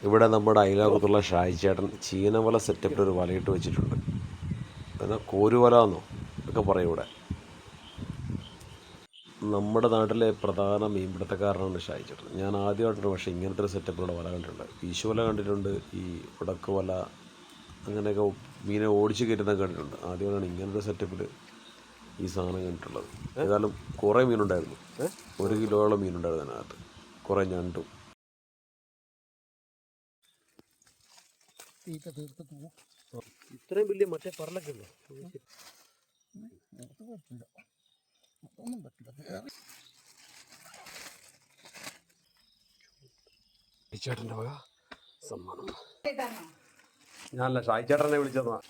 ഇവിടെ നമ്മുടെ അയലോകത്തുള്ള ഷായിച്ചേട്ടൻ ചീനവല സെറ്റപ്പിൽ ഒരു വലയിട്ട് വെച്ചിട്ടുണ്ട്. എന്നാൽ കോരുവല എന്നോ ഒക്കെ പറയും ഇവിടെ. നമ്മുടെ നാട്ടിലെ പ്രധാന മീൻപിടുത്തക്കാരനാണ് ഷായിച്ചേട്ടൻ. ഞാൻ ആദ്യമായിട്ടുണ്ട് പക്ഷേ ഇങ്ങനത്തെ ഒരു സെറ്റപ്പിലൂടെ വല കണ്ടിട്ടുണ്ട്. വീശുവല കണ്ടിട്ടുണ്ട്, ഈ ഉടക്ക് വല അങ്ങനെയൊക്കെ മീനെ ഓടിച്ച് കയറ്റുന്നതൊക്കെ കണ്ടിട്ടുണ്ട്. ആദ്യമായിട്ടാണ് ഇങ്ങനത്തെ സെറ്റപ്പിൽ ഈ സാധനം കണ്ടിട്ടുള്ളത്. ഏതായാലും കുറേ മീനുണ്ടായിരുന്നു, 1 കിലോയോളം മീനുണ്ടായിരുന്നു അതിനകത്ത്, കുറേ ഞണ്ടും. ഇത്രയും വലിയ മറ്റേ പറലൊക്കെ ഉണ്ടോ? ഷായിച്ചേട്ടൻ്റെ വക സമ്മാനം. ഞാനല്ല, ഷായിച്ചേട്ടനെ വിളിച്ചതാണ്.